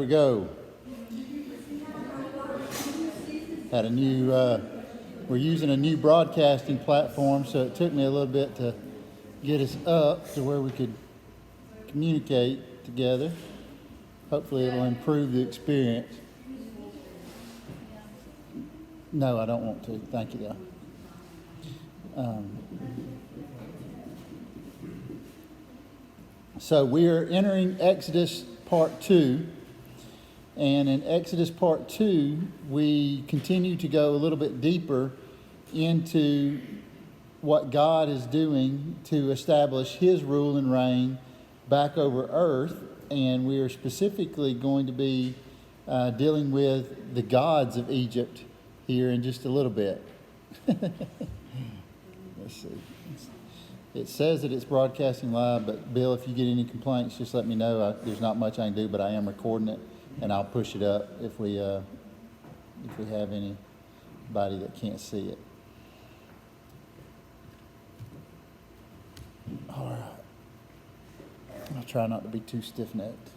we go. Had a new, we're using a new broadcasting platform, so it took me a little bit to get us up to where we could communicate together. Hopefully it'll improve the experience. No, I don't want to. Thank you, though. So we are entering Exodus Part 2. And in Exodus Part 2, we continue to go a little bit deeper into what God is doing to establish His rule and reign back over earth. And we are specifically going to be dealing with the gods of Egypt here in just a little bit. Let's see. It says that it's broadcasting live, but Bill, if you get any complaints, just let me know. There's not much I can do, but I am recording it, and I'll push it up if we have anybody that can't see it. All right. I'll try not to be too stiff-necked.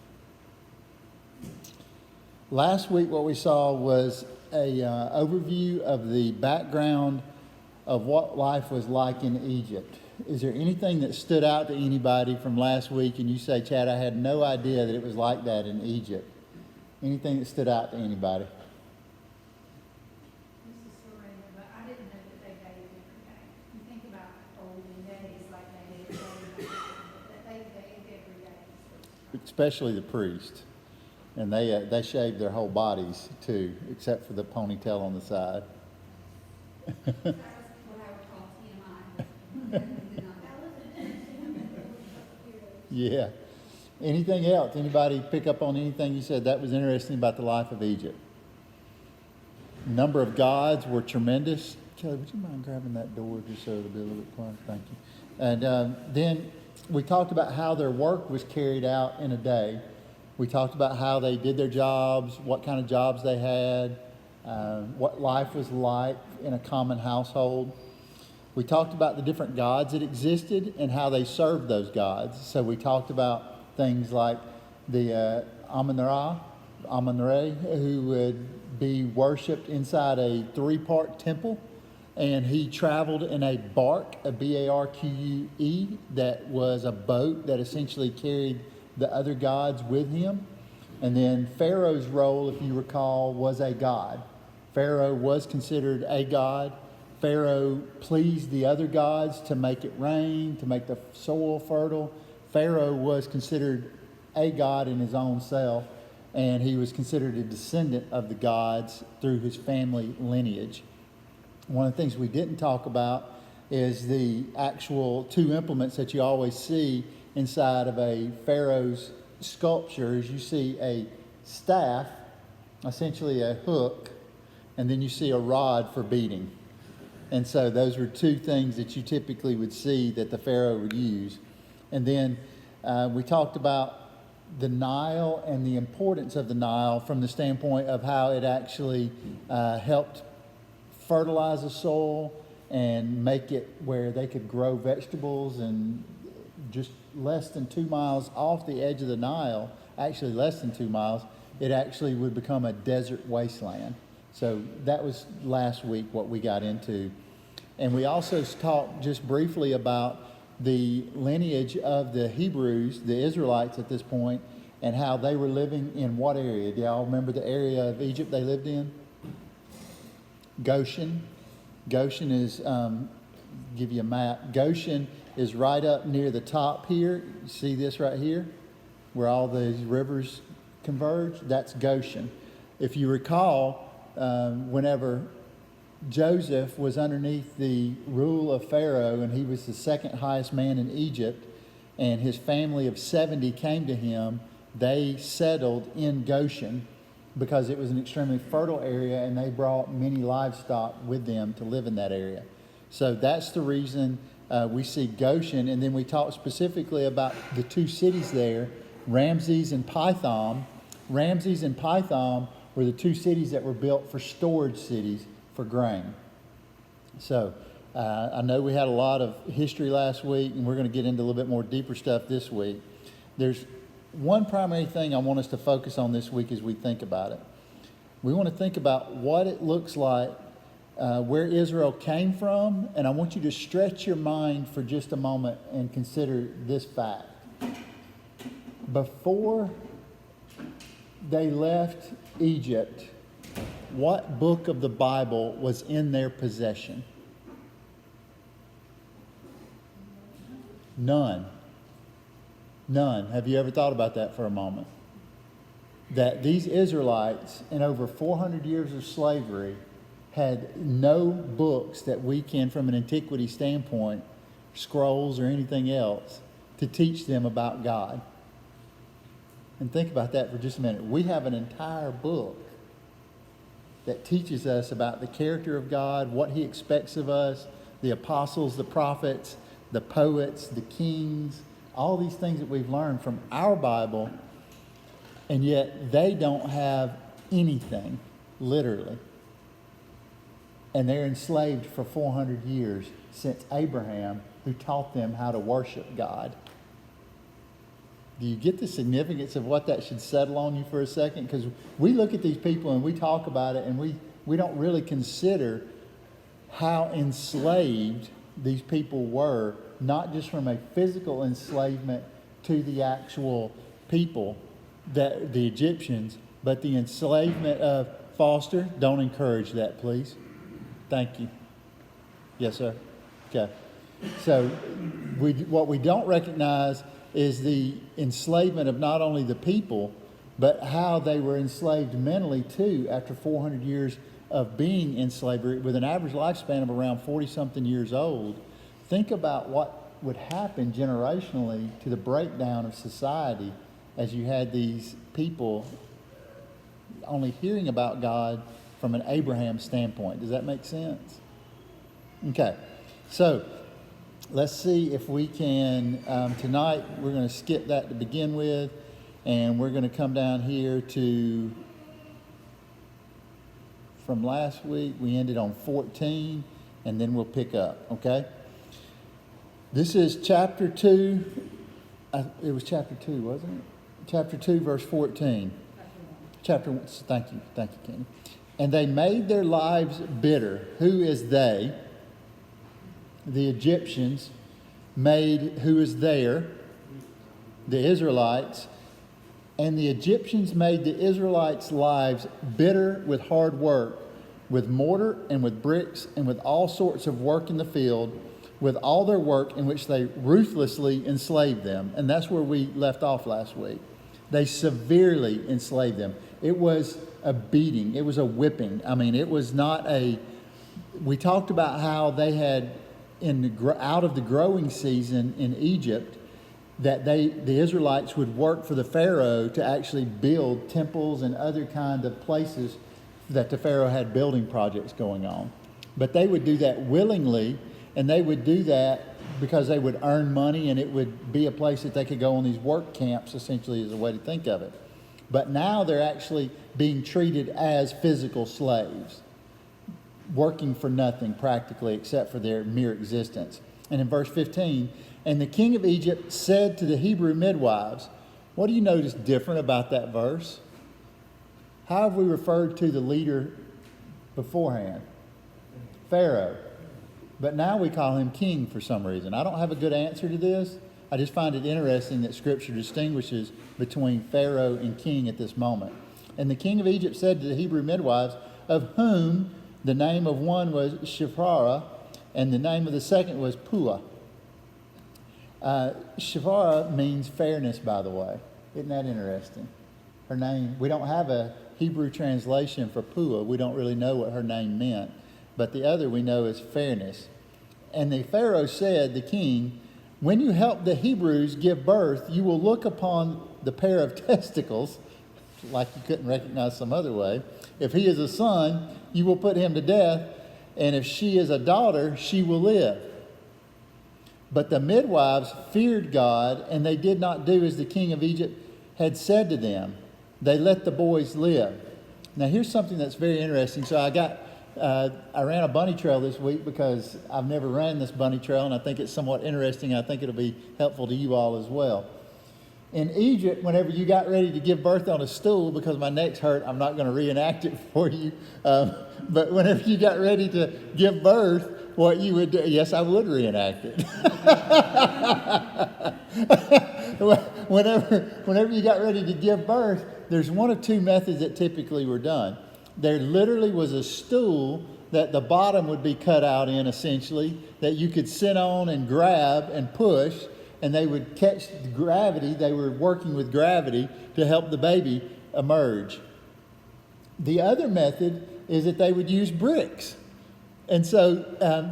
Last week, what we saw was a overview of the background of what life was like in Egypt. Is there anything that stood out to anybody from last week and you say, Chad, I had no idea that it was like that in Egypt? Anything that stood out to anybody? This is surrender, but I didn't know that they bathed every day. You think about olden days like they did, that they bathed every day. Especially the priests. And they shaved their whole bodies too, except for the ponytail on the side. That was what I would call TMI. Yeah. Anything else? Anybody pick up on anything you said that was interesting about the life of Egypt? Number of gods were tremendous. Kelly, would you mind grabbing that door just so it'll be a little bit quieter? Thank you. And then we talked about how their work was carried out in a day. We talked about how they did their jobs, what kind of jobs they had, what life was like in a common household. We talked about the different gods that existed and how they served those gods. So we talked about things like the Amun-Ra, who would be worshipped inside a 3-part temple. And he traveled in a bark, a B-A-R-Q-U-E, that was a boat that essentially carried the other gods with him. And then Pharaoh's role, if you recall, was a god. Pharaoh was considered a god. Pharaoh pleased the other gods to make it rain, to make the soil fertile. Pharaoh was considered a god in his own self, and he was considered a descendant of the gods through his family lineage. One of the things we didn't talk about is the actual 2 implements that you always see inside of a pharaoh's sculpture. Is you see a staff, essentially a hook, and then you see a rod for beating. And so those were 2 things that you typically would see that the pharaoh would use. And then we talked about the Nile and the importance of the Nile from the standpoint of how it actually helped fertilize the soil and make it where they could grow vegetables. And just less than 2 miles off the edge of the Nile, actually less than 2 miles, it actually would become a desert wasteland. So that was last week what we got into. And we also talked just briefly about the lineage of the Hebrews, the Israelites at this point, and how they were living in what area? Do y'all remember the area of Egypt they lived in? Goshen. Goshen is, give you a map. Goshen is right up near the top here. You see this right here? Where all these rivers converge? That's Goshen. If you recall, whenever Joseph was underneath the rule of Pharaoh, and he was the second highest man in Egypt, and his family of 70 came to him, they settled in Goshen because it was an extremely fertile area, and they brought many livestock with them to live in that area. So that's the reason we see Goshen. And then we talked specifically about the 2 cities there, Ramses and Pithom. Ramses and Pithom were the 2 cities that were built for storage cities for grain. So I know we had a lot of history last week, and we're going to get into a little bit more deeper stuff this week. There's one primary thing I want us to focus on this week as we think about it. We want to think about what it looks like, where Israel came from, and I want you to stretch your mind for just a moment and consider this fact. Before they left Egypt, what book of the Bible was in their possession? None. None. Have you ever thought about that for a moment? That these Israelites, in over 400 years of slavery, had no books that we can, from an antiquity standpoint, scrolls or anything else, to teach them about God. And think about that for just a minute. We have an entire book that teaches us about the character of God, what He expects of us, the apostles, the prophets, the poets, the kings, all these things that we've learned from our Bible, and yet they don't have anything, literally. And they're enslaved for 400 years since Abraham, who taught them how to worship God. Do you get the significance of what that should settle on you for a second? Because we look at these people and we talk about it, and we don't really consider how enslaved these people were, not just from a physical enslavement to the actual people, that the Egyptians, but the enslavement of Foster. Don't encourage that, please. Thank you. Yes, sir. Okay. So what we don't recognize is the enslavement of not only the people, but how they were enslaved mentally too after 400 years of being in slavery with an average lifespan of around 40-something years old. Think about what would happen generationally to the breakdown of society as you had these people only hearing about God from an Abraham standpoint. Does that make sense? Okay, so let's see if we can, tonight we're going to skip that to begin with, and we're going to come down here to, from last week, we ended on 14, and then we'll pick up, okay? This is chapter 2. It was chapter 2, wasn't it? Chapter 2, verse 14. Thank you, Kenny. And they made their lives bitter. Who is they? The Egyptians made, who is there? The Israelites. And the Egyptians made the Israelites' lives bitter with hard work, with mortar and with bricks and with all sorts of work in the field, with all their work in which they ruthlessly enslaved them. And that's where we left off last week. They severely enslaved them. It was a beating. It was a whipping. I mean, it was not a... We talked about how they had, out of the growing season in Egypt, that the Israelites would work for the Pharaoh to actually build temples and other kind of places that the Pharaoh had building projects going on. But they would do that willingly, and they would do that because they would earn money, and it would be a place that they could go on these work camps, essentially, is a way to think of it. But now they're actually being treated as physical slaves, working for nothing practically except for their mere existence. And in verse 15, and the king of Egypt said to the Hebrew midwives, what do you notice different about that verse? How have we referred to the leader beforehand? Pharaoh. But now we call him king for some reason. I don't have a good answer to this. I just find it interesting that Scripture distinguishes between Pharaoh and king at this moment. And the king of Egypt said to the Hebrew midwives, of whom the name of one was Shiphrah, and the name of the second was Puah. Shiphrah means fairness, by the way. Isn't that interesting? Her name, we don't have a Hebrew translation for Puah. We don't really know what her name meant. But the other we know is fairness. And the Pharaoh said, the king, when you help the Hebrews give birth, you will look upon the pair of testicles, like you couldn't recognize some other way. If he is a son, you will put him to death. And if she is a daughter, she will live. But the midwives feared God, and they did not do as the king of Egypt had said to them. They let the boys live. Now here's something that's very interesting. So I ran a bunny trail this week because I've never ran this bunny trail, and I think it's somewhat interesting. I think it'll be helpful to you all as well. In Egypt, whenever you got ready to give birth on a stool, because my neck's hurt, I'm not going to reenact it for you. But whenever you got ready to give birth, what you would do, yes, I would reenact it. Whenever you got ready to give birth, there's one of two methods that typically were done. There literally was a stool that the bottom would be cut out in, essentially, that you could sit on and grab and push, and they would catch the gravity. They were working with gravity to help the baby emerge. The other method is that they would use bricks. And so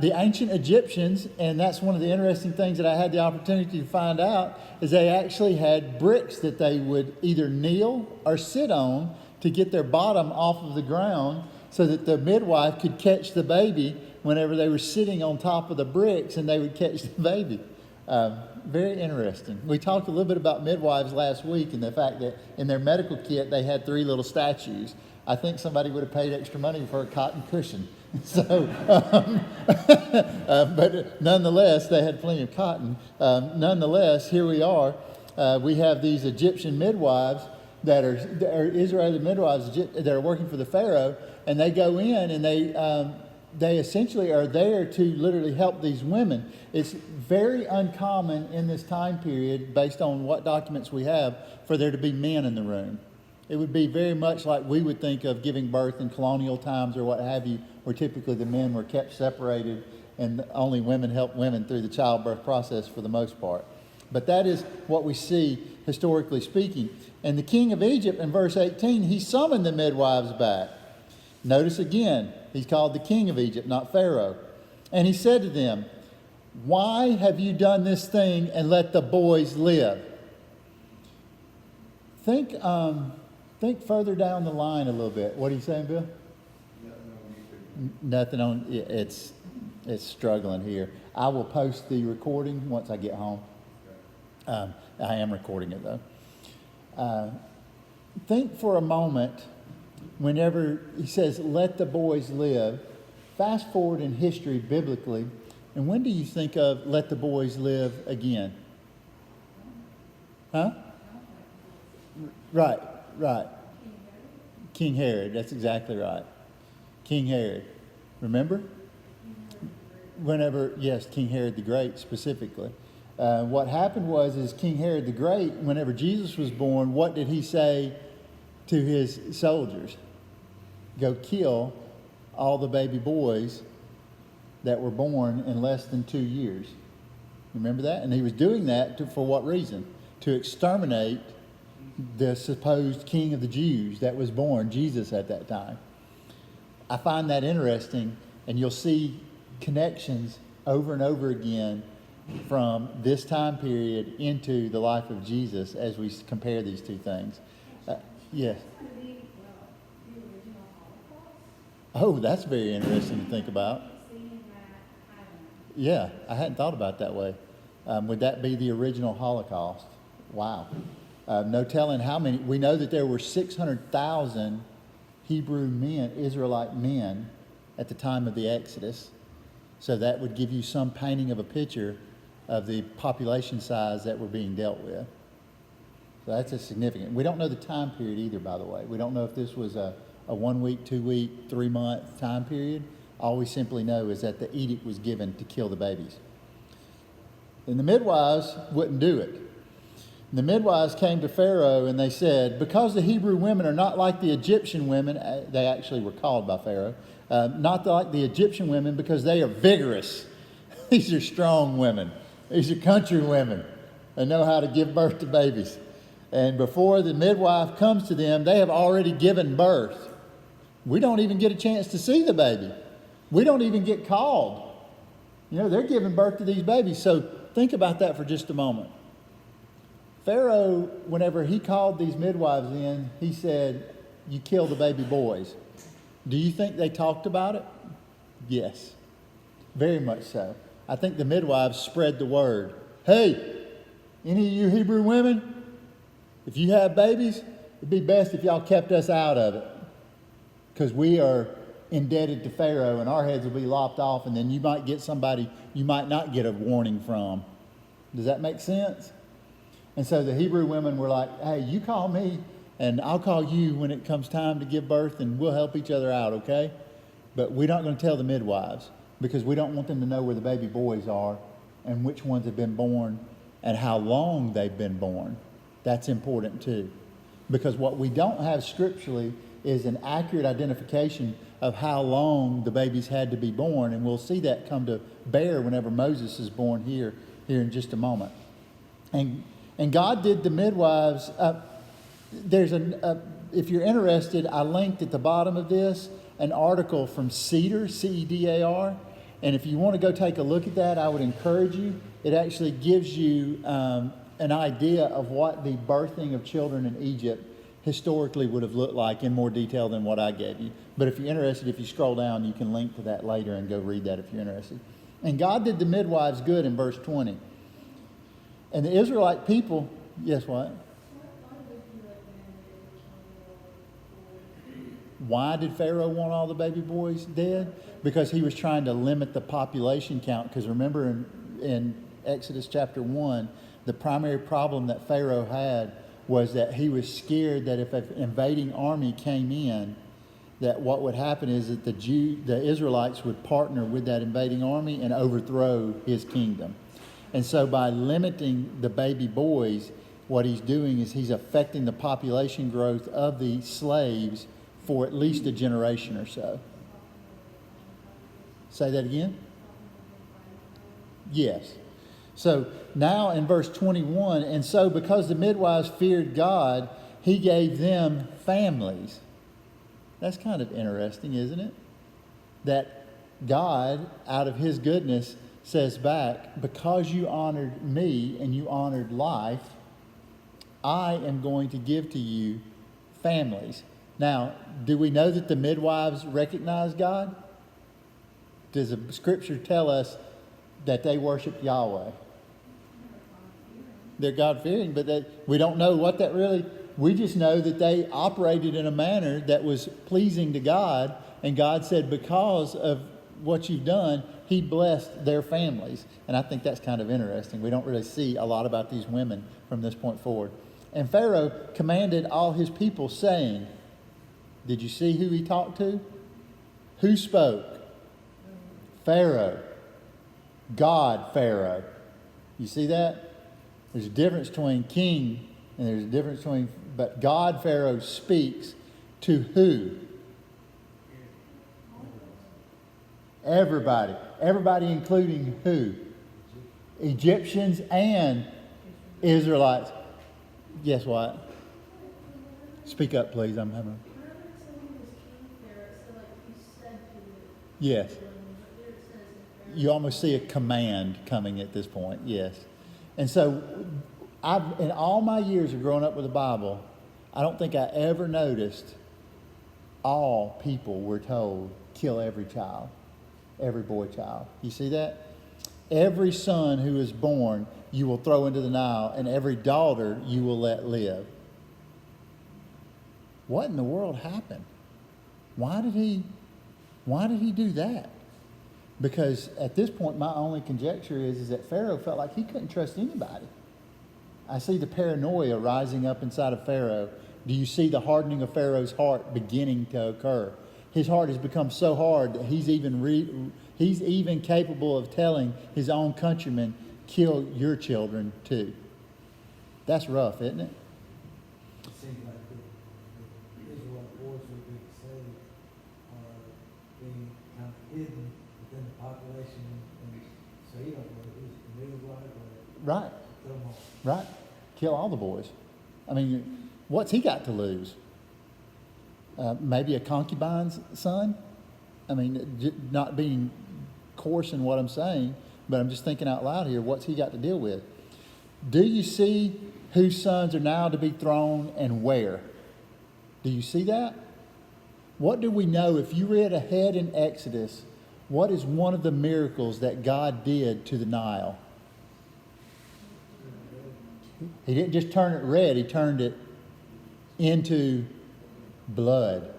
the ancient Egyptians, and that's one of the interesting things that I had the opportunity to find out, is they actually had bricks that they would either kneel or sit on to get their bottom off of the ground so that the midwife could catch the baby whenever they were sitting on top of the bricks, and they would catch the baby. Very interesting. We talked a little bit about midwives last week and the fact that in their medical kit they had 3 little statues. I think somebody would have paid extra money for a cotton cushion. So, but nonetheless, they had plenty of cotton. Nonetheless, here we are. We have these Egyptian midwives that are Israeli midwives that are working for the Pharaoh, and they go in and they essentially are there to literally help these women. It's very uncommon in this time period, based on what documents we have, for there to be men in the room. It would be very much like we would think of giving birth in colonial times or what have you, where typically the men were kept separated and only women helped women through the childbirth process for the most part. But that is what we see historically speaking. And the king of Egypt in verse 18, he summoned the midwives back. Notice again, he's called the king of Egypt, not Pharaoh. And he said to them, "Why have you done this thing and let the boys live?" Think further down the line a little bit. What are you saying, Bill? Nothing on. It's struggling here. I will post the recording once I get home. I am recording it though. Think for a moment. Whenever he says, "Let the boys live," fast forward in history biblically, and when do you think of "let the boys live" again? Huh? Right. King Herod, that's exactly right. King Herod. Remember? Yes, King Herod the Great specifically. What happened is King Herod the Great, whenever Jesus was born, what did he say to his soldiers? Go kill all the baby boys that were born in less than 2 years. Remember that? And he was doing that for what reason? To exterminate the supposed king of the Jews that was born, Jesus, at that time. I find that interesting, and you'll see connections over and over again from this time period into the life of Jesus as we compare these two things. Yes. Oh, that's very interesting to think about. Yeah, I hadn't thought about it that way. Would that be the original Holocaust? Wow. No telling how many. We know that there were 600,000 Hebrew men, Israelite men, at the time of the Exodus. So that would give you some painting of a picture of the population size that we're being dealt with. So that's a significant. We don't know the time period either, by the way. We don't know if this was a 1 week, 2 week, 3 month time period. All we simply know is that the edict was given to kill the babies. And the midwives wouldn't do it. And the midwives came to Pharaoh and they said, "Because the Hebrew women are not like the Egyptian women," they actually were called by Pharaoh, "not like the Egyptian women because they are vigorous." These are strong women. These are country women. They know how to give birth to babies. And before the midwife comes to them, they have already given birth. We don't even get a chance to see the baby. We don't even get called. They're giving birth to these babies. So think about that for just a moment. Pharaoh, whenever he called these midwives in, he said, "You kill the baby boys." Do you think they talked about it? Yes, very much so. I think the midwives spread the word. "Hey, any of you Hebrew women, if you have babies, it'd be best if y'all kept us out of it, because we are indebted to Pharaoh and our heads will be lopped off, and then you might get somebody you might not get a warning from." Does that make sense? And so the Hebrew women were like, hey, you call me and I'll call you when it comes time to give birth, and we'll help each other out, okay? But we're not going to tell the midwives because we don't want them to know where the baby boys are and which ones have been born and how long they've been born. That's important too. Because what we don't have scripturally is an accurate identification of how long the babies had to be born, and we'll see that come to bear whenever Moses is born here in just a moment. And God did the midwives. If you're interested, I linked at the bottom of this an article from Cedar, CEDAR, and if you want to go take a look at that, I would encourage you. It actually gives you an idea of what the birthing of children in Egypt historically would have looked like in more detail than what I gave you. But if you're interested, if you scroll down, you can link to that later and go read that if you're interested. And God did the midwives good in verse 20. And the Israelite people, yes, what? Why did Pharaoh want all the baby boys dead? Because he was trying to limit the population count. Because remember in Exodus chapter 1, the primary problem that Pharaoh had was that he was scared that if an invading army came in, that what would happen is that the Israelites would partner with that invading army and overthrow his kingdom. And so by limiting the baby boys, what he's doing is he's affecting the population growth of the slaves for at least a generation or so. Say that again? Yes. So now in verse 21, and so because the midwives feared God, he gave them families. That's kind of interesting, isn't it? That God, out of his goodness, says back, because you honored me and you honored life, I am going to give to you families. Now, do we know that the midwives recognize God? Does the scripture tell us that they worship Yahweh? They're God-fearing, but we don't know what that really... We just know that they operated in a manner that was pleasing to God, and God said, because of what you've done, he blessed their families. And I think that's kind of interesting. We don't really see a lot about these women from this point forward. And Pharaoh commanded all his people, saying... Did you see who he talked to? Who spoke? Pharaoh. God, Pharaoh. You see that? There's a difference between king and there's a difference between... But God, Pharaoh, speaks to who? Everybody. Everybody including who? Egyptians and Israelites. Guess what? Speak up, please. I'm having... Yes. You almost see a command coming at this point, yes. And so, in all my years of growing up with the Bible, I don't think I ever noticed all people were told, kill every child, every boy child. You see that? Every son who is born, you will throw into the Nile, and every daughter you will let live. What in the world happened? Why did he do that? Because at this point, my only conjecture is that Pharaoh felt like he couldn't trust anybody. I see the paranoia rising up inside of Pharaoh. Do you see the hardening of Pharaoh's heart beginning to occur? His heart has become so hard that he's even capable of telling his own countrymen, kill your children too. That's rough, isn't it? It seems like the Israelite boys who are being saved are being kind of hidden within the population, and so you don't know who's the Midwives or Right. kill them all. Right. Kill all the boys. I mean, what's he got to lose? Maybe a concubine's son? I mean, not being coarse in what I'm saying, but I'm just thinking out loud here. What's he got to deal with? Do you see whose sons are now to be thrown and where? Do you see that? What do we know? If you read ahead in Exodus, what is one of the miracles that God did to the Nile? He didn't just turn it red, he turned it into blood.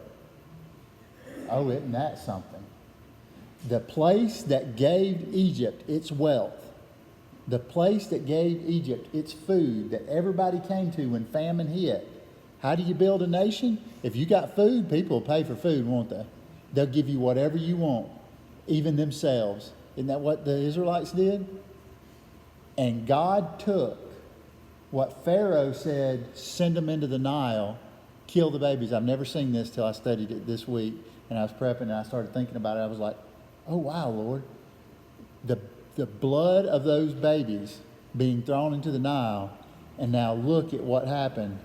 Oh, isn't that something? The place that gave Egypt its wealth The place that gave Egypt its food that everybody came to when famine hit. How do you build a nation? If you got food, people will pay for food, won't they? They'll give you whatever you want, even themselves. Isn't that what the Israelites did? And God took what Pharaoh said, send them into the Nile, kill the babies. I've never seen this till I studied it this week, and I was prepping and I started thinking about it. I was like, oh wow, Lord. The blood of those babies being thrown into the Nile, and now look at what happened.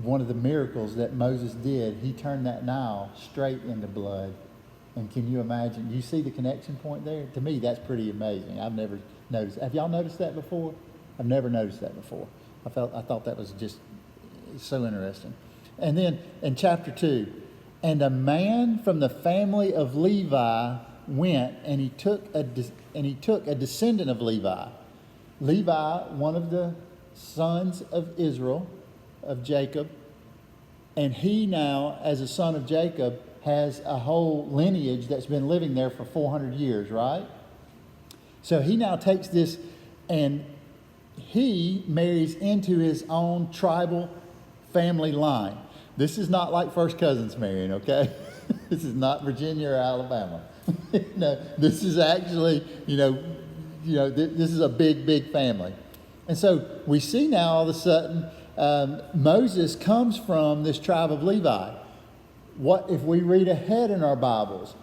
One of the miracles that Moses did, he turned that Nile straight into blood. And can you imagine? You see the connection point there? To me, that's pretty amazing. I've never noticed. Have y'all noticed that before? I've never noticed that before. I thought that was just so interesting. And then in chapter 2, and a man from the family of Levi went, and he took a descendant of Levi. Levi, one of the sons of Israel, of Jacob, and he now, as a son of Jacob, has a whole lineage that's been living there for 400 years, right? So he now takes this and he marries into his own tribal family line. This is not like first cousins marrying, okay? This is not Virginia or Alabama. No, this is actually, this is a big, big family. And so we see now all of a sudden Moses comes from this tribe of Levi. What if we read ahead in our Bibles?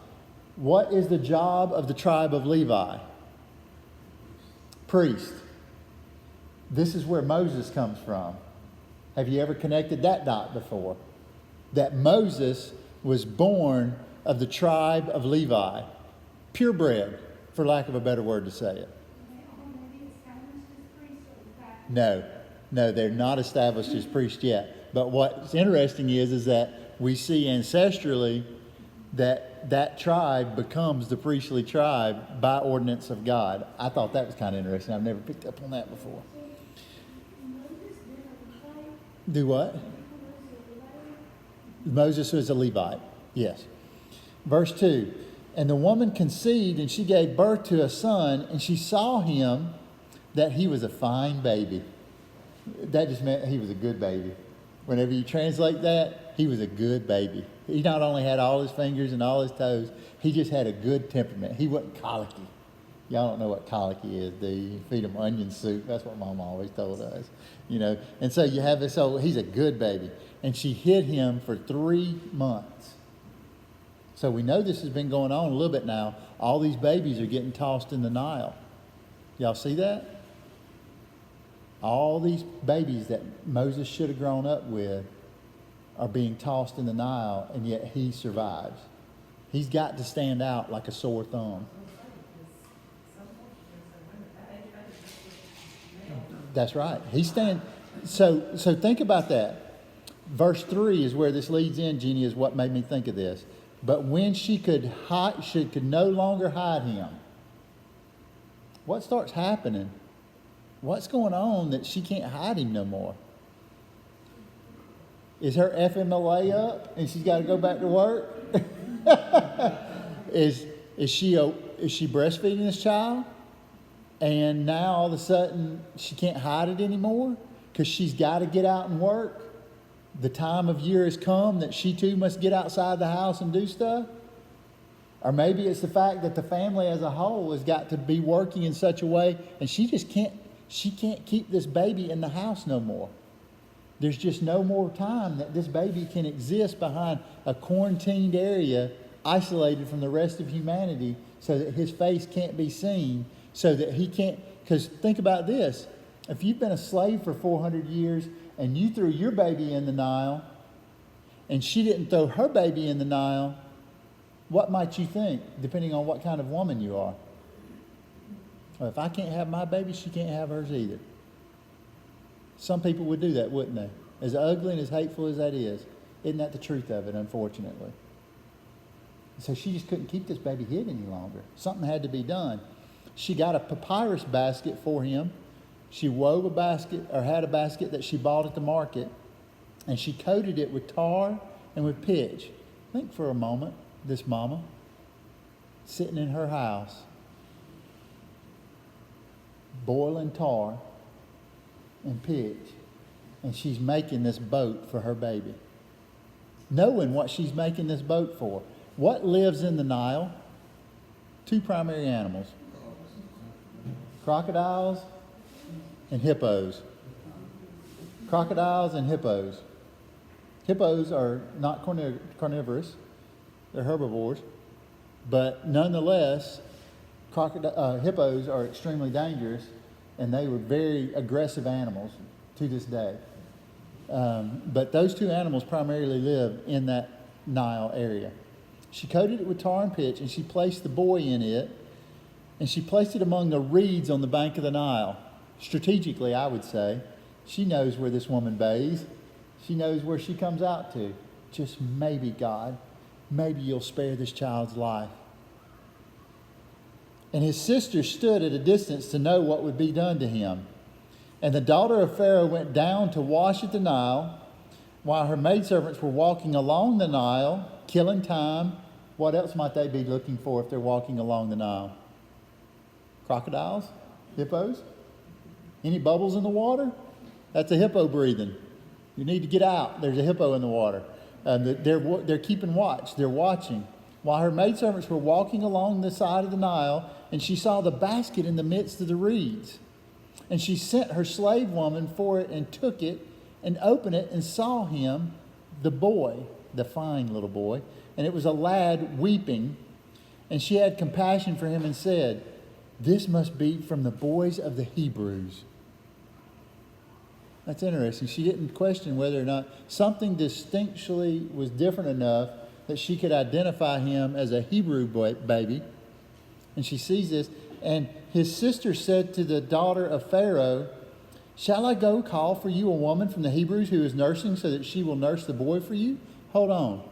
What is the job of the tribe of Levi? Priest. This is where Moses comes from. Have you ever connected that dot before? That Moses was born of the tribe of Levi. Purebred, for lack of a better word to say it. No, they're not established as priests yet. But what's interesting is that we see ancestrally that tribe becomes the priestly tribe by ordinance of God. I thought that was kind of interesting. I've never picked up on that before. Do what? Moses was a Levite. Yes. Verse 2. And the woman conceived, and she gave birth to a son, and she saw him that he was a fine baby. That just meant he was a good baby. Whenever you translate that, he was a good baby. He not only had all his fingers and all his toes, he just had a good temperament. He wasn't colicky. Y'all don't know what colicky is, do you? You feed him onion soup. That's what Mom always told us. And so you have this, so he's a good baby. And she hid him for 3 months. So we know this has been going on a little bit now. All these babies are getting tossed in the Nile. Y'all see that? All these babies that Moses should have grown up with are being tossed in the Nile, and yet he survives. He's got to stand out like a sore thumb. That's right. So think about that. Verse 3 is where this leads in, Jeannie, is what made me think of this. But when she could no longer hide him. What starts happening? What's going on that she can't hide him no more? Is her FMLA up and she's got to go back to work? Is she breastfeeding this child? And now all of a sudden she can't hide it anymore because she's got to get out and work? The time of year has come that she too must get outside the house and do stuff? Or maybe it's the fact that the family as a whole has got to be working in such a way and she can't keep this baby in the house no more. There's just no more time that this baby can exist behind a quarantined area, isolated from the rest of humanity, so that his face can't be seen, so that he can't. Because think about this. If you've been a slave for 400 years and you threw your baby in the Nile and she didn't throw her baby in the Nile, what might you think, depending on what kind of woman you are? Well, if I can't have my baby, she can't have hers either. Some people would do that, wouldn't they? As ugly and as hateful as that is. Isn't that the truth of it, unfortunately? So she just couldn't keep this baby hid any longer. Something had to be done. She got a papyrus basket for him. She wove a basket, or had a basket that she bought at the market, and she coated it with tar and with pitch. Think for a moment, this mama sitting in her house, boiling tar and pitch, and she's making this boat for her baby. Knowing what she's making this boat for. What lives in the Nile? Two primary animals. Crocodiles and hippos. Crocodiles and hippos. Hippos are not carnivorous. They're herbivores. But nonetheless, hippos are extremely dangerous, and they were very aggressive animals to this day. But those two animals primarily live in that Nile area. She coated it with tar and pitch, and she placed the boy in it, and she placed it among the reeds on the bank of the Nile. Strategically, I would say. She knows where this woman bathes. She knows where she comes out to. Just maybe, God, maybe you'll spare this child's life. And his sister stood at a distance to know what would be done to him. And the daughter of Pharaoh went down to wash at the Nile, while her maidservants were walking along the Nile, killing time. What else might they be looking for if they're walking along the Nile? Crocodiles? Hippos? Any bubbles in the water? That's a hippo breathing. You need to get out. There's a hippo in the water. They're keeping watch. They're watching. While her maidservants were walking along the side of the Nile, and she saw the basket in the midst of the reeds. And she sent her slave woman for it and took it and opened it and saw him, the boy, the fine little boy. And it was a lad weeping. And she had compassion for him and said, "This must be from the boys of the Hebrews." That's interesting. She didn't question whether or not something distinctly was different enough that she could identify him as a Hebrew baby. And she sees this. And his sister said to the daughter of Pharaoh, "Shall I go call for you a woman from the Hebrews who is nursing so that she will nurse the boy for you?" Hold on.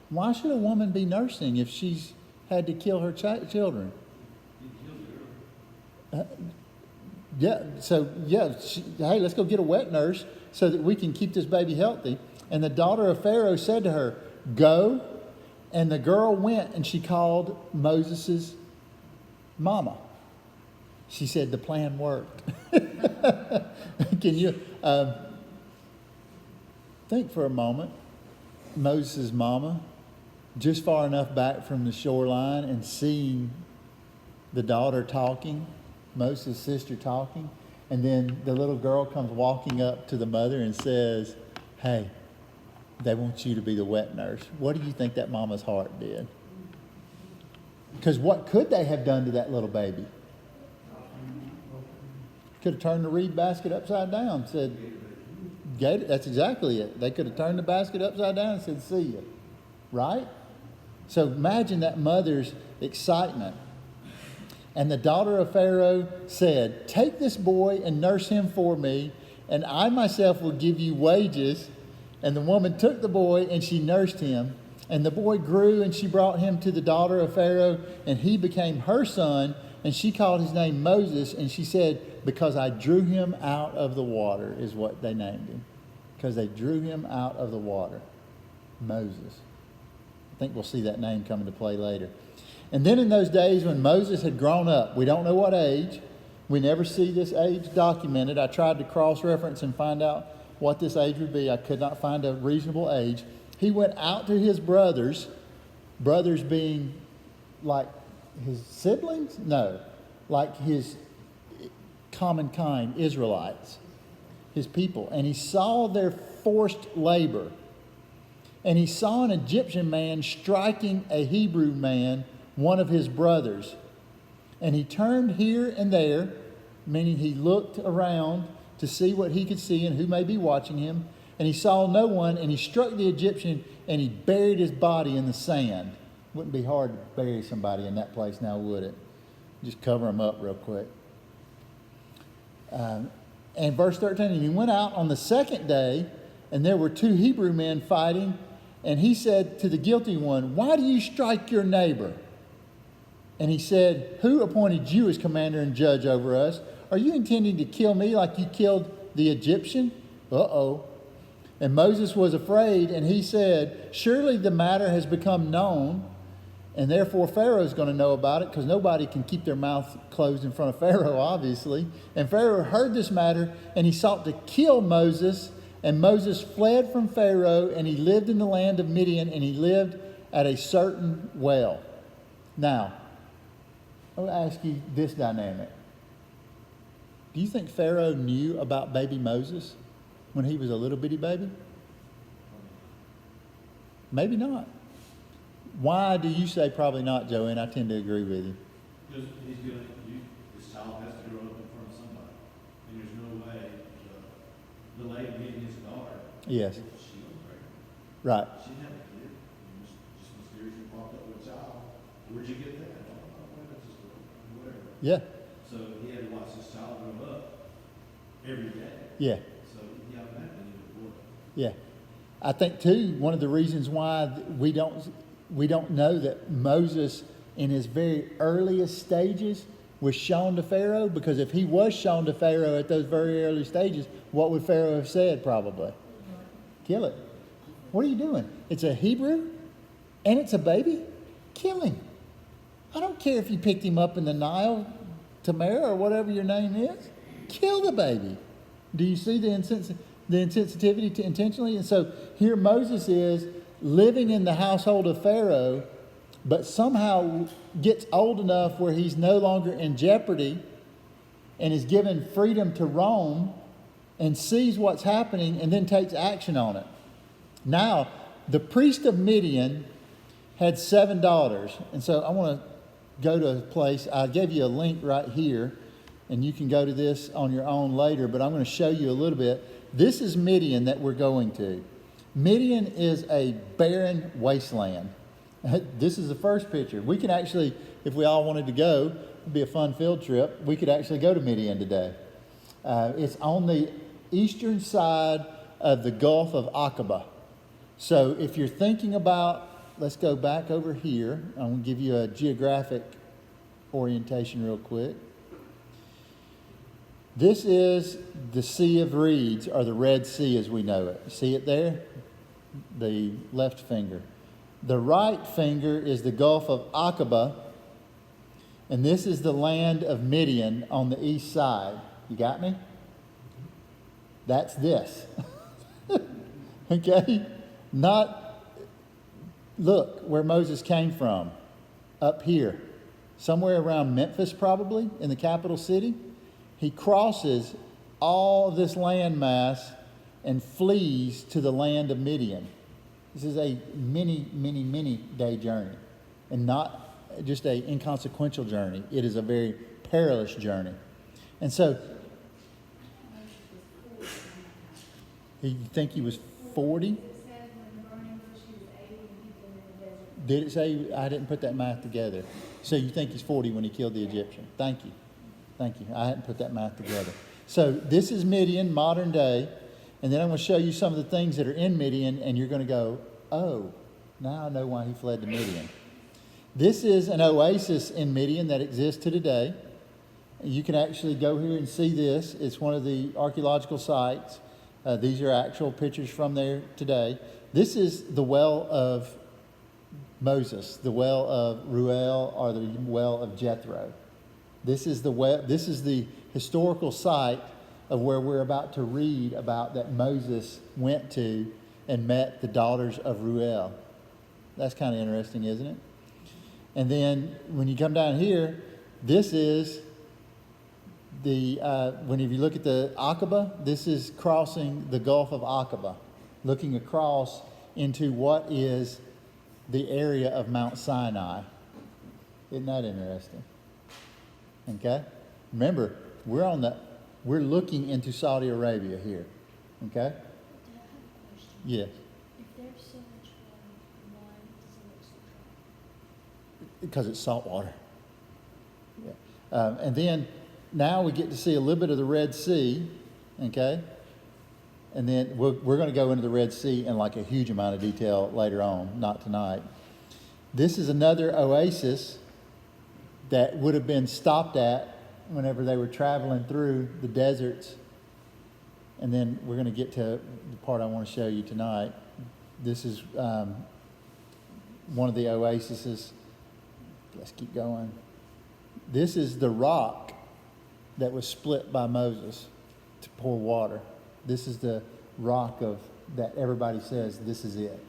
Why should a woman be nursing if she's had to kill her children? Hey, let's go get a wet nurse so that we can keep this baby healthy. And the daughter of Pharaoh said to her, "Go." And the girl went and she called Moses' mama. She said the plan worked. Can you think for a moment? Moses' mama, just far enough back from the shoreline and seeing the daughter talking, Moses' sister talking, and then the little girl comes walking up to the mother and says, "Hey, they want you to be the wet nurse." What do you think that mama's heart did? Because what could they have done to that little baby? Could have turned the reed basket upside down, said, "Get it." That's exactly it. They could have turned the basket upside down and said, "See you." Right? So imagine that mother's excitement. And the daughter of Pharaoh said, "Take this boy and nurse him for me, and I myself will give you wages." And the woman took the boy and she nursed him. And the boy grew and she brought him to the daughter of Pharaoh, and he became her son. And she called his name Moses. And she said, "Because I drew him out of the water," is what they named him. Because they drew him out of the water. Moses. I think we'll see that name come into play later. And then in those days when Moses had grown up, we don't know what age. We never see this age documented. I tried to cross-reference and find out what this age would be. I could not find a reasonable age. He went out to his brothers being like his siblings? No, like his common kind, Israelites, his people. And he saw their forced labor. And he saw an Egyptian man striking a Hebrew man, one of his brothers. And he turned here and there, meaning he looked around to see what he could see and who may be watching him. And he saw no one, and he struck the Egyptian, and he buried his body in the sand. Wouldn't be hard to bury somebody in that place now, would it? Just cover them up real quick. And verse 13, and he went out on the second day, and there were two Hebrew men fighting. And he said to the guilty one, "Why do you strike your neighbor?" And he said, "Who appointed you as commander and judge over us? Are you intending to kill me like you killed the Egyptian?" Uh-oh. And Moses was afraid, and he said, "Surely the matter has become known, And therefore, Pharaoh's going to know about it because nobody can keep their mouth closed in front of Pharaoh, obviously. And Pharaoh heard this matter, and he sought to kill Moses. And Moses fled from Pharaoh, and he lived in the land of Midian, and he lived at a certain well. Now, I will ask you this dynamic. Do you think Pharaoh knew about baby Moses when he was a little bitty baby? Maybe not. Why do you say probably not, Joanne? I tend to agree with you. Because this child has to grow up in front of somebody. And there's no way the lady meeting his daughter. Yes. She was pregnant. Right. She didn't have a kid. And just mysteriously popped up with a child. Where'd you get that? That's just whatever. Yeah. So he had to watch this child grow up every day. Yeah. So he automatically knew it was. Yeah. I think, too, one of the reasons why we don't know that Moses, in his very earliest stages, was shown to Pharaoh, because if he was shown to Pharaoh at those very early stages, what would Pharaoh have said probably? Kill it. What are you doing? It's a Hebrew and it's a baby? Kill him. I don't care if you picked him up in the Nile, Tamara, or whatever your name is. Kill the baby. Do you see the insensitivity to intentionally? And so here Moses is living in the household of Pharaoh, but somehow gets old enough where he's no longer in jeopardy and is given freedom to roam and sees what's happening and then takes action on it. Now, the priest of Midian had 7 daughters. And so I want to go to a place. I gave you a link right here, and you can go to this on your own later, but I'm going to show you a little bit. This is Midian that we're going to. Midian is a barren wasteland. This is the first picture. We can actually, if we all wanted to go, it'd be a fun field trip. We could actually go to Midian today. It's on the eastern side of the Gulf of Aqaba. So if you're thinking about, let's go back over here. I'm going to give you a geographic orientation real quick. This is the Sea of Reeds, or the Red Sea as we know it. See it there? The left finger. The right finger is the Gulf of Aqaba, and this is the land of Midian on the east side. You got me? That's this. Okay? Look where Moses came from. Up here. Somewhere around Memphis, probably, in the capital city. He crosses all of this landmass and flees to the land of Midian. This is a many day journey, and not just an inconsequential journey. It is a very perilous journey. And so, you think he was 40? It says when the burning bush he was 80 and he lived in the desert. Did it say? I didn't put that math together. So you think he's 40 when he killed the Egyptian. Thank you. I hadn't put that math together. So this is Midian, modern day. And then I'm going to show you some of the things that are in Midian, and you're going to go, oh, now I know why he fled to Midian. This is an oasis in Midian that exists to today. You can actually go here and see this. It's one of the archaeological sites. These are actual pictures from there today. This is the well of Moses, the well of Ruel, or the well of Jethro. This is the historical site of where we're about to read about that Moses went to and met the daughters of Ruel. That's kind of interesting, isn't it? And then when you come down here, this is if you look at the Aqaba, this is crossing the Gulf of Aqaba, looking across into what is the area of Mount Sinai. Isn't that interesting? Okay? Remember, we're looking into Saudi Arabia here. Okay? I have a question. Yes. If there's so much water, why does it look so dry? Because it's salt water. Yeah. And then now we get to see a little bit of the Red Sea. Okay? And then we're going to go into the Red Sea in like a huge amount of detail later on, not tonight. This is another oasis that would have been stopped at whenever they were traveling through the deserts. And then we're going to get to the part I want to show you tonight. This is one of the oases Let's keep going. This is the rock that was split by Moses to pour water. This is the rock of that everybody says this is it.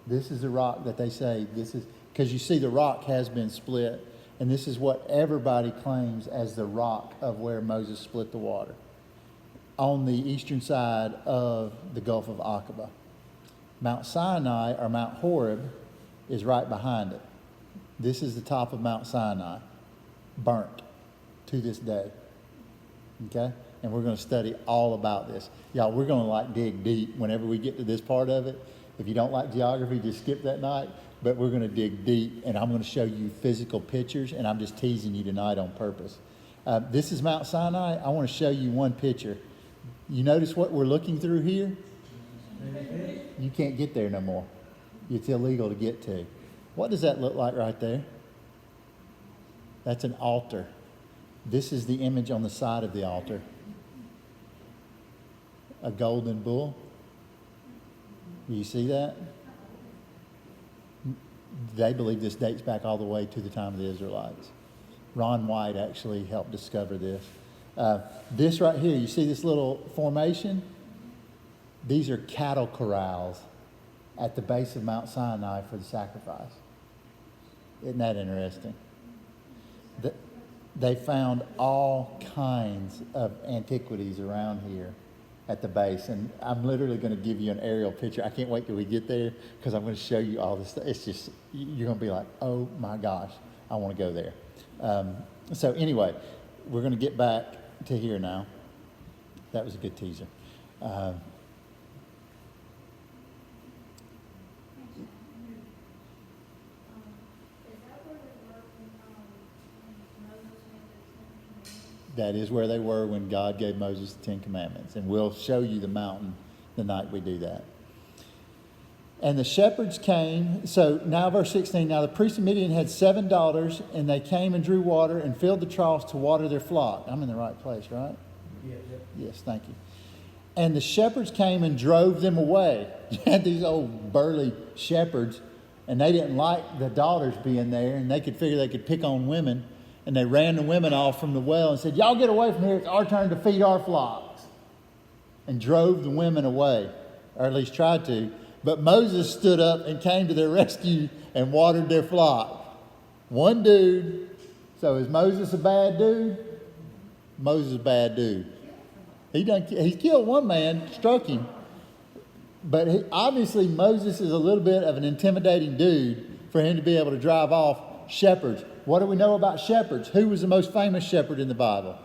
This is the rock that they say this is, because you see the rock has been split, and this is what everybody claims as the rock of where Moses split the water on the eastern side of the Gulf of Aqaba. Mount Sinai, or Mount Horeb, is right behind it. This is the top of Mount Sinai, burnt to this day. Okay? And we're going to study all about this. Y'all, we're going to dig deep whenever we get to this part of it. If you don't like geography, just skip that night. But we're going to dig deep, and I'm going to show you physical pictures, and I'm just teasing you tonight on purpose. This is Mount Sinai. I want to show you one picture. You notice what we're looking through here? You can't get there no more. It's illegal to get to. What does that look like right there? That's an altar. This is the image on the side of the altar. A golden bull. Do you see that? They believe this dates back all the way to the time of the Israelites. Ron White actually helped discover this. This right here, you see this little formation? These are cattle corrals at the base of Mount Sinai for the sacrifice. Isn't that interesting? They found all kinds of antiquities around here at the base. And I'm literally going to give you an aerial picture. I can't wait till we get there because I'm going to show you all this stuff. It's just, you're going to be like, oh my gosh, I want to go there. So anyway, we're going to get back to here now. That was a good teaser. That is where they were when God gave Moses the Ten Commandments. And we'll show you the mountain the night we do that. And the shepherds came. So now verse 16. Now the priest of Midian had 7 daughters, and they came and drew water and filled the troughs to water their flock. I'm in the right place, right? Yes. Yes, thank you. And the shepherds came and drove them away. You had these old burly shepherds, and they didn't like the daughters being there, and they could figure they could pick on women. And they ran the women off from the well and said, y'all get away from here. It's our turn to feed our flocks. And drove the women away, or at least tried to. But Moses stood up and came to their rescue and watered their flock. One dude. So is Moses a bad dude? Moses is a bad dude. He killed one man, struck him. But obviously Moses is a little bit of an intimidating dude for him to be able to drive off shepherds. What do we know about shepherds? Who was the most famous shepherd in the Bible?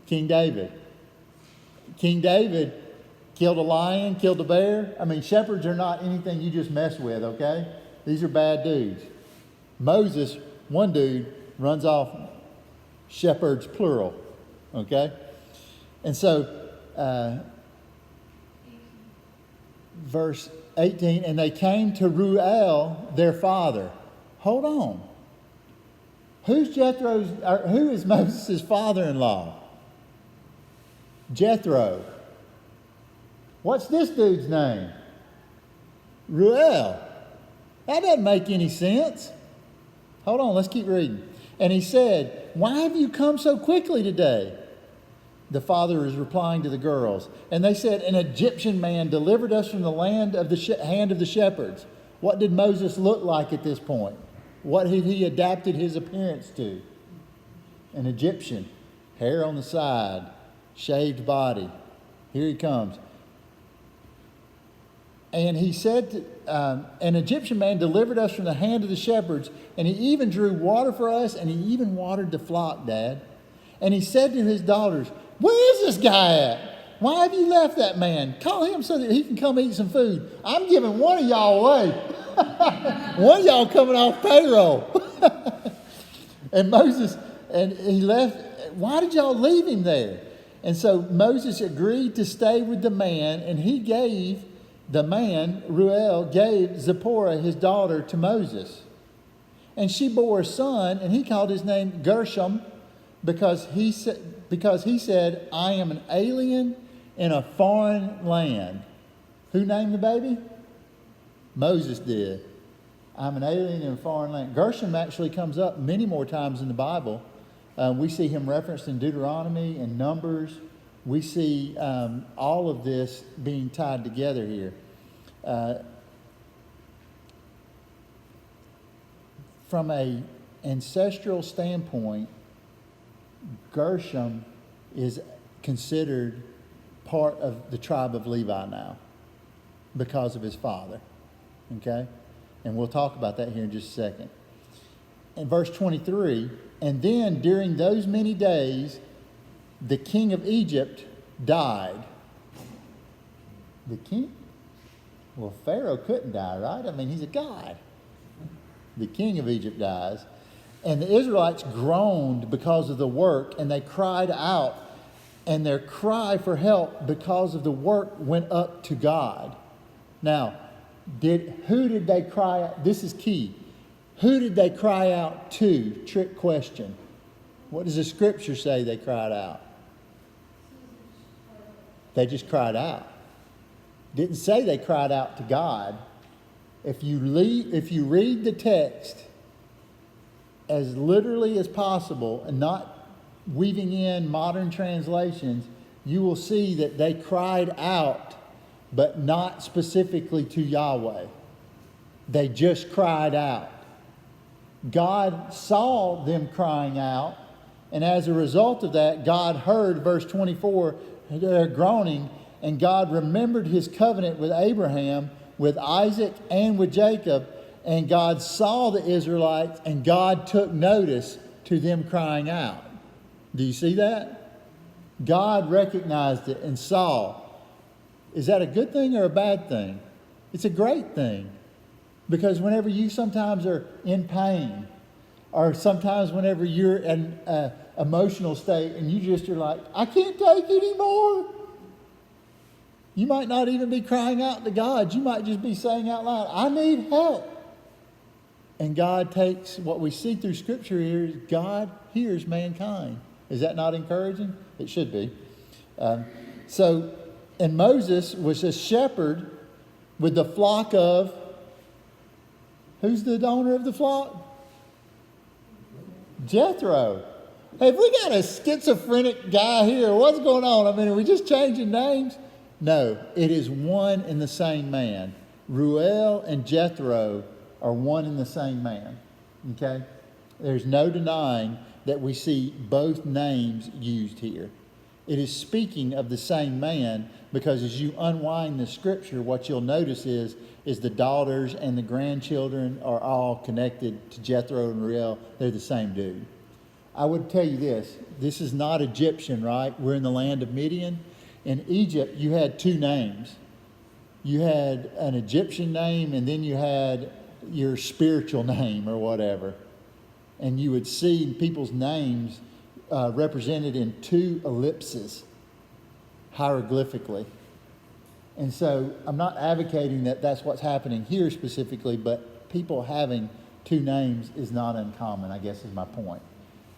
King David. King David killed a lion, killed a bear. I mean, shepherds are not anything you just mess with, okay? These are bad dudes. Moses, one dude, runs off shepherds, plural, okay? And so, verse 18, and they came to Ruel, their father. Hold on. Who is Moses' father-in-law? Jethro. What's this dude's name? Ruel. That doesn't make any sense. Hold on, let's keep reading. And he said, why have you come so quickly today? The father is replying to the girls. And they said, an Egyptian man delivered us from the land of the hand of the shepherds. What did Moses look like at this point? What had he adapted his appearance to? An Egyptian. Hair on the side. Shaved body. Here he comes. And he said, an Egyptian man delivered us from the hand of the shepherds, and he even drew water for us, and he even watered the flock, Dad. And he said to his daughters, where is this guy at? Why have you left that man? Call him so that he can come eat some food. I'm giving one of y'all away. One of y'all coming off payroll. And Moses, and he left. Why did y'all leave him there? And so Moses agreed to stay with the man, and he gave, the man, Ruel, gave Zipporah, his daughter, to Moses. And she bore a son, and he called his name Gershom, because he said, I am an alien in a foreign land. Who named the baby? Moses did. I'm an alien in a foreign land. Gershom actually comes up many more times in the Bible. We see him referenced in Deuteronomy and Numbers. We see all of this being tied together here. From an ancestral standpoint, Gershom is considered part of the tribe of Levi now because of his father. Okay? And we'll talk about that here in just a second. In verse 23, and then during those many days, the king of Egypt died. The king? Well, Pharaoh couldn't die, right? I mean, he's a god. The king of Egypt dies. And the Israelites groaned because of the work, and they cried out. And their cry for help because of the work went up to God. Now, who did they cry out? This is key. Who did they cry out to? Trick question. What does the scripture say they cried out? They just cried out. Didn't say they cried out to God. If you read the text as literally as possible and not weaving in modern translations, you will see that they cried out, but not specifically to Yahweh. They just cried out. God saw them crying out, and as a result of that, God heard, verse 24, their groaning, and God remembered his covenant with Abraham, with Isaac, and with Jacob, and God saw the Israelites, and God took notice to them crying out. Do you see that? God recognized it and saw. Is that a good thing or a bad thing? It's a great thing. Because whenever you sometimes are in pain, or sometimes whenever you're in an emotional state and you just are like, I can't take anymore. You might not even be crying out to God. You might just be saying out loud, I need help. And God takes, what we see through Scripture here is God hears mankind. Is that not encouraging? It should be. And Moses was a shepherd with the flock of, who's the owner of the flock? Jethro. Hey, have we got a schizophrenic guy here? What's going on? I mean, are we just changing names? No, it is one and the same man. Reuel and Jethro are one and the same man. Okay? There's no denying that we see both names used here. It is speaking of the same man, because as you unwind the scripture, what you'll notice is the daughters and the grandchildren are all connected to Jethro and Reuel. They're the same dude. I would tell you this is not Egyptian, right? We're in the land of Midian. In Egypt, you had two names. You had an Egyptian name, and then you had your spiritual name or whatever. And you would see people's names represented in two ellipses, hieroglyphically. And so I'm not advocating that that's what's happening here specifically, but people having two names is not uncommon, I guess is my point.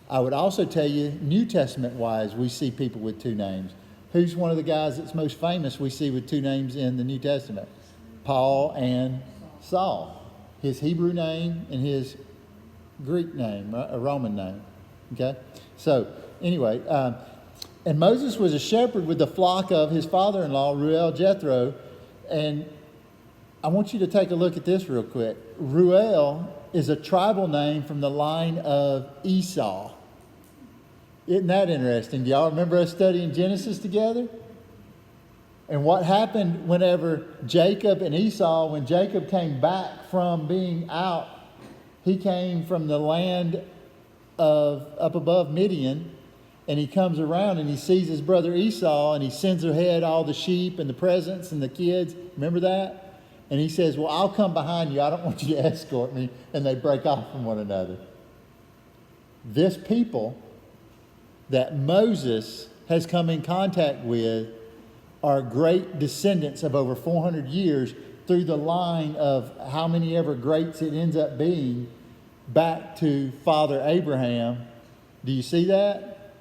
I would also tell you, New Testament-wise, we see people with two names. Who's one of the guys that's most famous we see with two names in the New Testament? Paul and Saul. His Hebrew name and his Greek name, a Roman name. Okay? So, anyway, and Moses was a shepherd with the flock of his father-in-law, Reuel, Jethro. And I want you to take a look at this real quick. Reuel is a tribal name from the line of Esau. Isn't that interesting? Do y'all remember us studying Genesis together? And what happened whenever Jacob and Esau, when Jacob came back from being out, he came from the land of up above Midian, and he comes around and he sees his brother Esau, and he sends ahead all the sheep and the presents and the kids. Remember that? And he says, well, I'll come behind you. I don't want you to escort me. And they break off from one another. This people that Moses has come in contact with are great descendants of over 400 years through the line of how many ever greats it ends up being back to Father Abraham. Do you see that?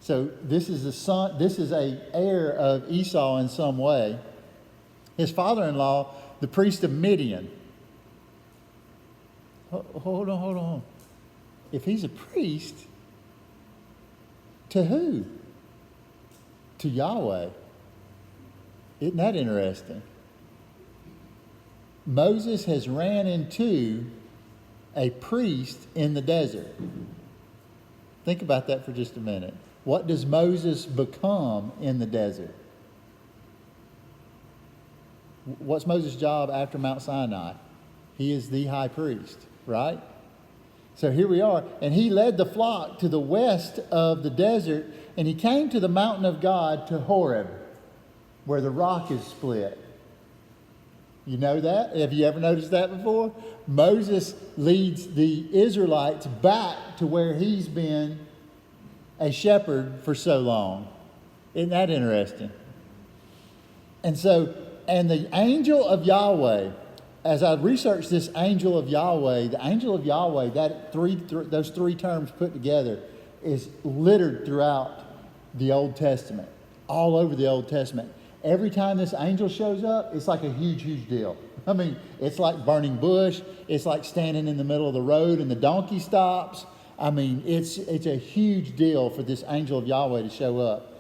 So this is a heir of Esau in some way. His father-in-law, the priest of Midian. Hold on. If he's a priest, to who? To Yahweh. Isn't that interesting? Moses has ran into a priest in the desert. Think about that for just a minute. What does Moses become in the desert? What's Moses' job after Mount Sinai? He is the high priest, right? So here we are. And he led the flock to the west of the desert, and he came to the mountain of God, to Horeb, where the rock is split. You know that? Have you ever noticed that before? Moses leads the Israelites back to where he's been a shepherd for so long. Isn't that interesting? And the angel of Yahweh, as I researched this angel of Yahweh, the angel of Yahweh, those three terms put together, is littered throughout the Old Testament, all over the Old Testament. Every time this angel shows up, it's like a huge, huge deal. I mean, it's like burning bush. It's like standing in the middle of the road and the donkey stops. I mean, it's a huge deal for this angel of Yahweh to show up.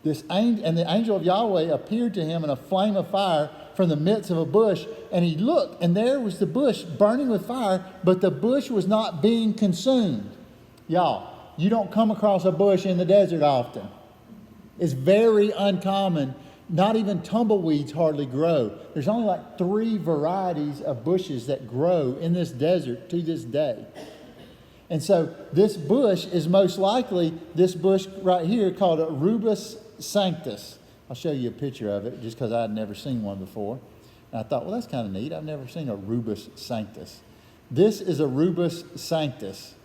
And the angel of Yahweh appeared to him in a flame of fire from the midst of a bush. And he looked, and there was the bush burning with fire, but the bush was not being consumed. Y'all, you don't come across a bush in the desert often. It's very uncommon. Not even tumbleweeds hardly grow. There's only like 3 varieties of bushes that grow in this desert to this day. And so this bush is most likely this bush right here called a Rubus Sanctus. I'll show you a picture of it just because I had never seen one before. And I thought, well, that's kind of neat. I've never seen a Rubus Sanctus. This is a Rubus Sanctus.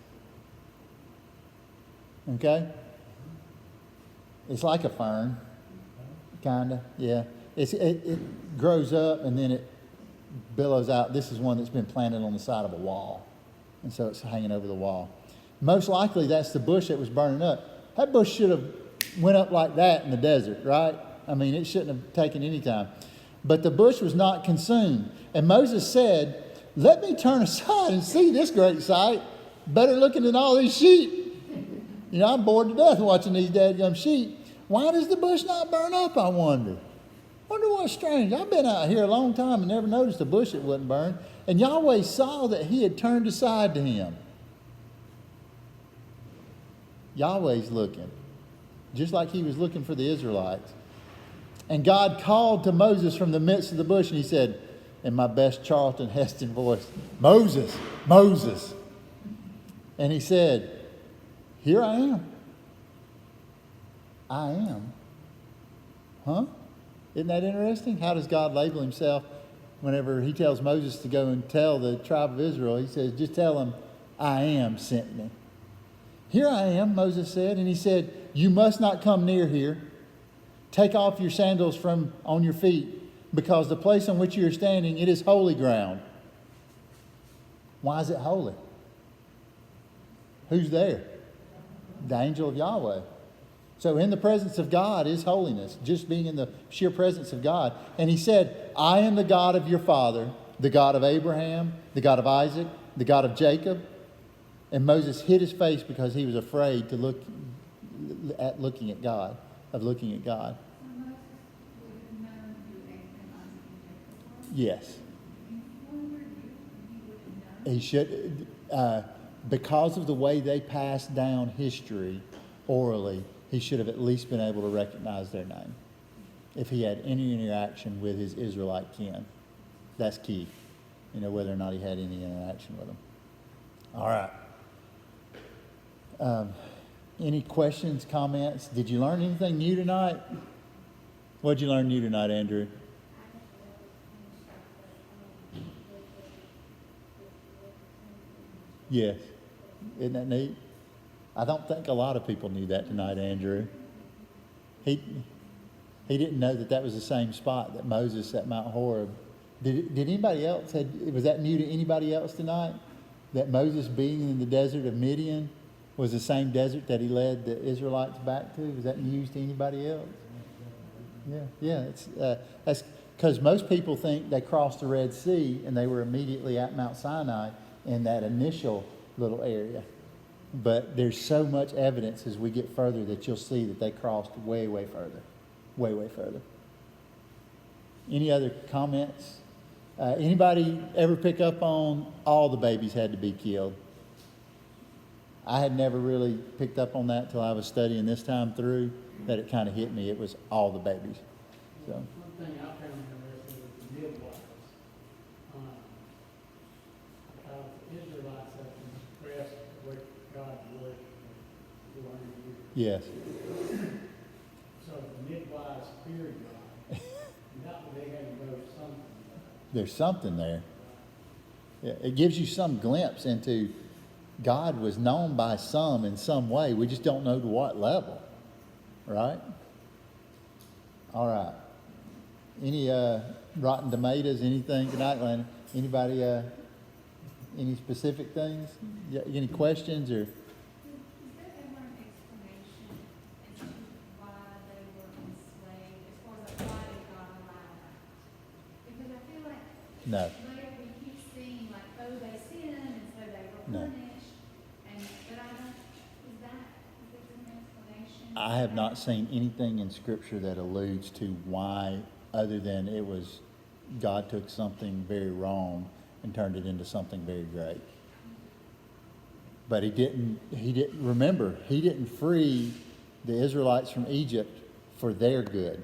Okay? It's like a fern. Kind of, yeah. It grows up and then it billows out. This is one that's been planted on the side of a wall. And so it's hanging over the wall. Most likely that's the bush that was burning up. That bush should have went up like that in the desert, right? I mean, it shouldn't have taken any time. But the bush was not consumed. And Moses said, let me turn aside and see this great sight. Better looking than all these sheep. You know, I'm bored to death watching these dadgum sheep. Why does the bush not burn up, I wonder? Wonder what's strange. I've been out here a long time and never noticed a bush that wouldn't burn. And Yahweh saw that he had turned aside to him. Yahweh's looking, just like he was looking for the Israelites. And God called to Moses from the midst of the bush, and he said, in my best Charlton Heston voice, Moses, Moses. And he said, here I am. I am. Huh? Isn't that interesting? How does God label himself whenever he tells Moses to go and tell the tribe of Israel? He says, just tell them, I am sent me. Here I am, Moses said. And he said, you must not come near here. Take off your sandals from on your feet, because the place on which you are standing, it is holy ground. Why is it holy? Who's there? The angel of Yahweh. So in the presence of God is holiness, just being in the sheer presence of God. And he said, I am the God of your father, the God of Abraham, the God of Isaac, the God of Jacob. And Moses hid his face because he was afraid to looking at God. Yes. He should, because of the way they passed down history orally, he should have at least been able to recognize their name if he had any interaction with his Israelite kin. That's key. You know, whether or not he had any interaction with them. All right. Any questions, comments? Did you learn anything new tonight? What did you learn new tonight, Andrew? Yes. Isn't that neat? I don't think a lot of people knew that tonight, Andrew. He didn't know that was the same spot that Moses at Mount Horeb. Did anybody else, was that new to anybody else tonight? That Moses being in the desert of Midian was the same desert that he led the Israelites back to? Was that news to anybody else? Yeah. That's because most people think they crossed the Red Sea and they were immediately at Mount Sinai. in that initial little area. But there's so much evidence as we get further that you'll see that they crossed way, way further. Way, way further. Any other comments? Anybody ever pick up on all the babies had to be killed? I had never really picked up on that till I was studying this time through, that it kind of hit me. It was all the babies. So. One thing I found interesting with the midwives, how the Israelites have expressed what God would for 400 years. Yes. So the midwives feared God. Not that they had to go something. There's something there. Yeah, it gives you some glimpse into God was known by some in some way. We just don't know to what level. Right? All right. Any rotten tomatoes, anything tonight, Lana? Anybody, any specific things? Any questions or? Is there ever an explanation as to why they were enslaved, as far as like why did God allow that? Because I feel like No. later we keep seeing like, oh, they sinned and so they were No. punished, but I don't, is there an explanation? I have not seen anything in Scripture that alludes to why, other than it was God took something very wrong and turned it into something very great. But he didn't free the Israelites from Egypt for their good.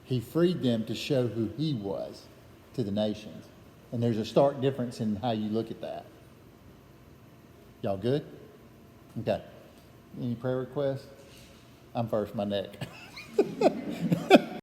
He freed them to show who he was to the nations. And there's a stark difference in how you look at that. Y'all good? Okay. Any prayer requests? I'm first, my neck.